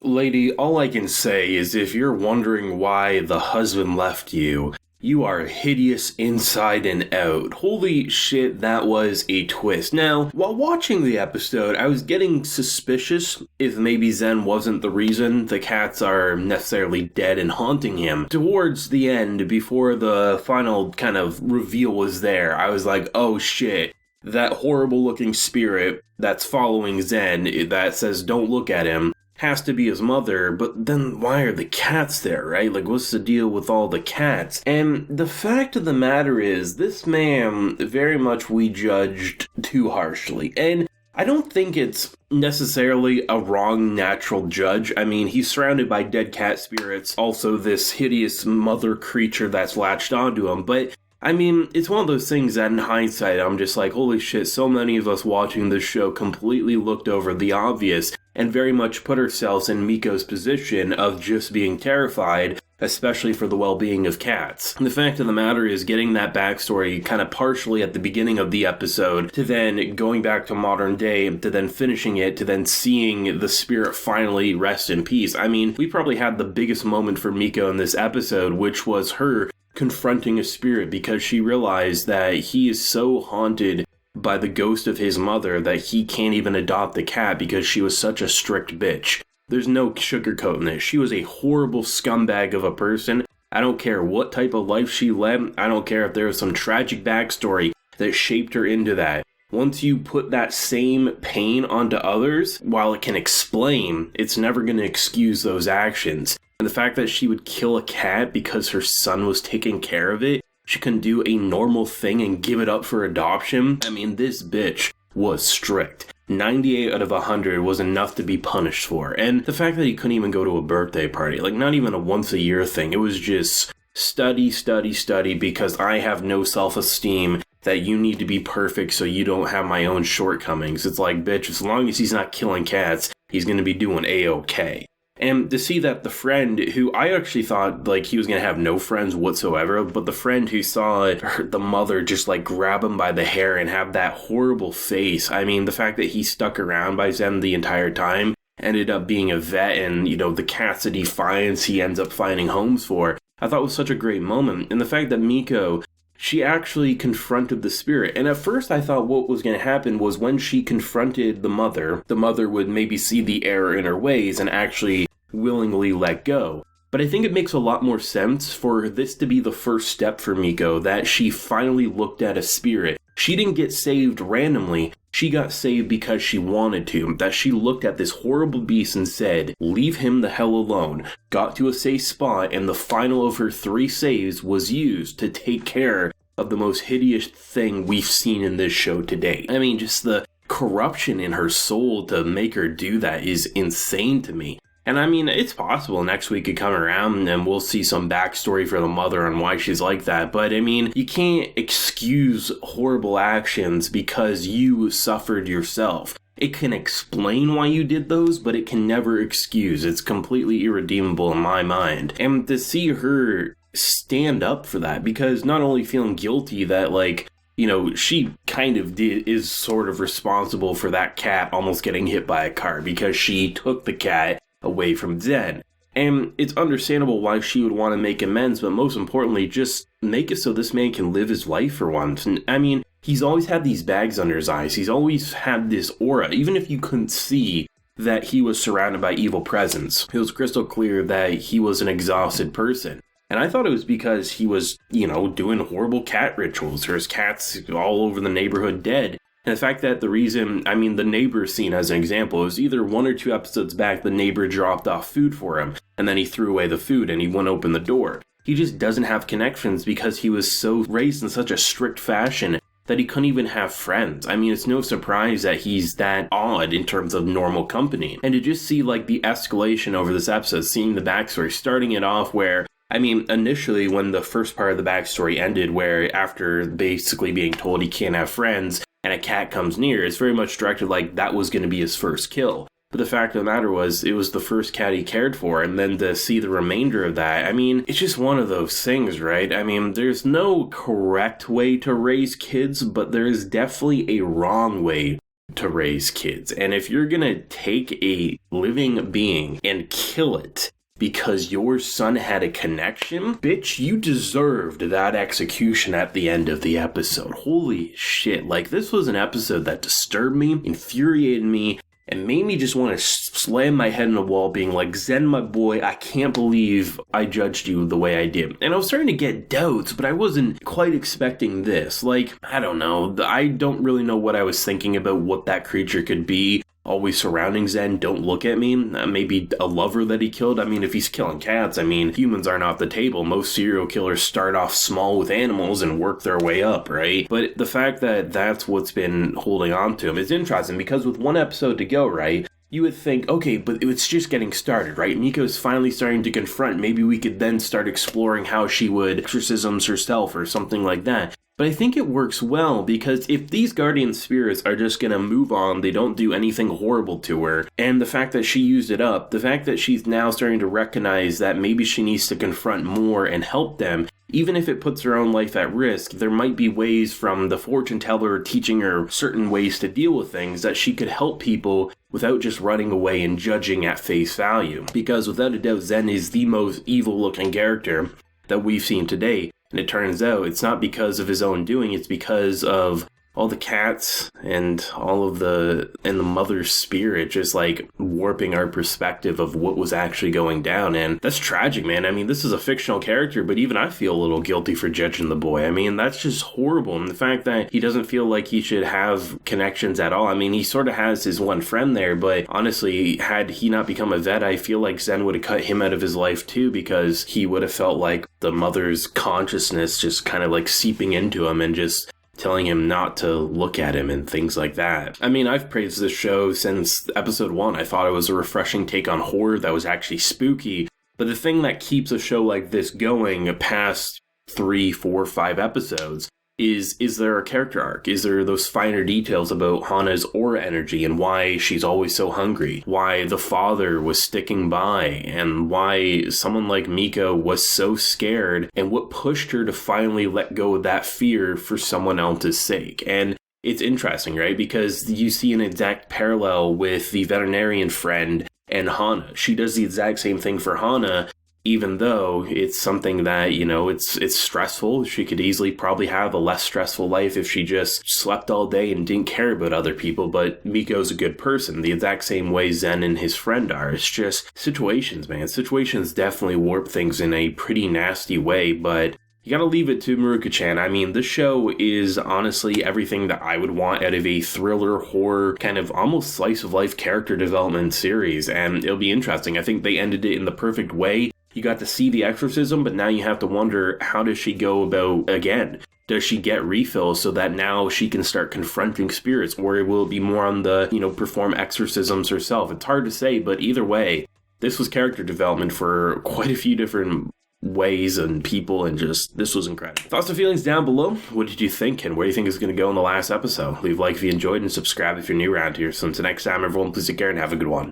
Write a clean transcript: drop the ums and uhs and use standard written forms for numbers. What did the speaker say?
Lady, all I can say is if you're wondering why the husband left you, you are hideous inside and out. Holy shit, that was a twist. Now, while watching the episode, I was getting suspicious if maybe Zen wasn't the reason the cats are necessarily dead and haunting him. Towards the end, before the final kind of reveal was there, I was like, oh shit. That horrible looking spirit that's following Zen that says don't look at him has to be his mother, but then why are the cats there, right? Like, what's the deal with all the cats? And the fact of the matter is, this man, very much we judged too harshly. And I don't think it's necessarily a wrong natural judge. I mean, he's surrounded by dead cat spirits, also this hideous mother creature that's latched onto him, but I mean, it's one of those things that in hindsight, I'm just like, holy shit, so many of us watching this show completely looked over the obvious and very much put ourselves in Miko's position of just being terrified, especially for the well-being of cats. And the fact of the matter is, getting that backstory kind of partially at the beginning of the episode, to then going back to modern day, to then finishing it, to then seeing the spirit finally rest in peace. I mean, we probably had the biggest moment for Miko in this episode, which was her confronting a spirit because she realized that he is so haunted by the ghost of his mother that he can't even adopt the cat because she was such a strict bitch. There's no sugarcoating this. She was a horrible scumbag of a person. I don't care what type of life she led. I don't care if there was some tragic backstory that shaped her into that. Once you put that same pain onto others, while it can explain, it's never going to excuse those actions. And the fact that she would kill a cat because her son was taking care of it, she couldn't do a normal thing and give it up for adoption. I mean, this bitch was strict. 98 out of 100 was enough to be punished for. And the fact that he couldn't even go to a birthday party, like not even a once a year thing, it was just study, study, study because I have no self-esteem that you need to be perfect so you don't have my own shortcomings. It's like, bitch, as long as he's not killing cats, he's going to be doing A-okay. And to see that the friend who I actually thought like he was going to have no friends whatsoever, but the friend who saw the mother just like grab him by the hair and have that horrible face. I mean, the fact that he stuck around by Zen the entire time, ended up being a vet, and, you know, the cats that he finds, he ends up finding homes for, I thought was such a great moment. And the fact that Miko, she actually confronted the spirit. And at first I thought what was going to happen was when she confronted the mother would maybe see the error in her ways and actually willingly let go. But I think it makes a lot more sense for this to be the first step for Miko, that she finally looked at a spirit. She didn't get saved randomly. She got saved because she wanted to. That she looked at this horrible beast and said, leave him the hell alone. Got to a safe spot, and the final of her 3 saves was used to take care of the most hideous thing we've seen in this show to date. I mean, just the corruption in her soul to make her do that is insane to me. And I mean, it's possible next week could come around and we'll see some backstory for the mother and why she's like that. But I mean, you can't excuse horrible actions because you suffered yourself. It can explain why you did those, but it can never excuse. It's completely irredeemable in my mind. And to see her stand up for that, because not only feeling guilty that, like, you know, she kind of is sort of responsible for that cat almost getting hit by a car because she took the cat away from Zen. And it's understandable why she would want to make amends, but most importantly, just make it so this man can live his life for once. And I mean, he's always had these bags under his eyes. He's always had this aura, even if you couldn't see that he was surrounded by evil presence. It was crystal clear that he was an exhausted person. And I thought it was because he was, you know, doing horrible cat rituals. There's cats all over the neighborhood dead. And the fact that the reason, I mean, the neighbor scene as an example, it was either 1 or 2 episodes back, the neighbor dropped off food for him, and then he threw away the food and he wouldn't open the door. He just doesn't have connections because he was so raised in such a strict fashion that he couldn't even have friends. I mean, it's no surprise that he's that odd in terms of normal company. And to just see, like, the escalation over this episode, seeing the backstory, starting it off where, I mean, initially when the first part of the backstory ended, where after basically being told he can't have friends, and a cat comes near, it's very much directed like that was going to be his first kill. But the fact of the matter was, it was the first cat he cared for, and then to see the remainder of that, I mean, it's just one of those things, right? I mean, there's no correct way to raise kids, but there is definitely a wrong way to raise kids. And if you're gonna take a living being and kill it because your son had a connection, bitch, you deserved that execution at the end of the episode. Holy shit. Like, this was an episode that disturbed me, infuriated me, and made me just want to slam my head in the wall being like, Zen, my boy, I can't believe I judged you the way I did. And I was starting to get doubts, but I wasn't quite expecting this. Like, I don't know. I don't really know what I was thinking about what that creature could be. Always surrounding Zen, don't look at me. Maybe a lover that he killed. I mean, if he's killing cats, I mean, humans aren't off the table. Most serial killers start off small with animals and work their way up, right? But the fact that that's what's been holding on to him is interesting, because with one episode to go, right, you would think, okay, but it's just getting started, right? Miko's finally starting to confront. Maybe we could then start exploring how she would exorcisms herself or something like that. But I think it works well, because if these guardian spirits are just going to move on, they don't do anything horrible to her, and the fact that she used it up, the fact that she's now starting to recognize that maybe she needs to confront more and help them, even if it puts her own life at risk, there might be ways from the fortune teller teaching her certain ways to deal with things that she could help people without just running away and judging at face value. Because without a doubt, Zen is the most evil looking character that we've seen today. And it turns out it's not because of his own doing, it's because of all the cats and all of the mother's spirit just like warping our perspective of what was actually going down. And that's tragic, man. I mean, this is a fictional character, but even I feel a little guilty for judging the boy. I mean, that's just horrible. And the fact that he doesn't feel like he should have connections at all. I mean, he sort of has his one friend there, but honestly, had he not become a vet, I feel like Zen would have cut him out of his life too, because he would have felt like the mother's consciousness just kind of like seeping into him and just telling him not to look at him and things like that. I mean, I've praised this show since episode 1. I thought it was a refreshing take on horror that was actually spooky. But the thing that keeps a show like this going past 3, 4, 5 episodes is there a character arc? Is there those finer details about Hana's aura energy and why she's always so hungry? Why the father was sticking by, and why someone like Miko was so scared, and what pushed her to finally let go of that fear for someone else's sake. And it's interesting, right? Because you see an exact parallel with the veterinarian friend and Hana. She does the exact same thing for Hana, even though it's something that, you know, it's stressful. She could easily probably have a less stressful life if she just slept all day and didn't care about other people. But Miko's a good person, the exact same way Zen and his friend are. It's just situations, man. Situations definitely warp things in a pretty nasty way, but you gotta leave it to Mieruko-chan. I mean, this show is honestly everything that I would want out of a thriller, horror, kind of almost slice-of-life character development series, and it'll be interesting. I think they ended it in the perfect way. You got to see the exorcism, but now you have to wonder, how does she go about again? Does she get refills so that now she can start confronting spirits, or will it be more on the, perform exorcisms herself? It's hard to say, but either way, this was character development for quite a few different ways and people, and just, this was incredible. Thoughts and feelings down below. What did you think, and where do you think is going to go in the last episode? Leave a like if you enjoyed, and subscribe if you're new around here. So until next time, everyone, please take care and have a good one.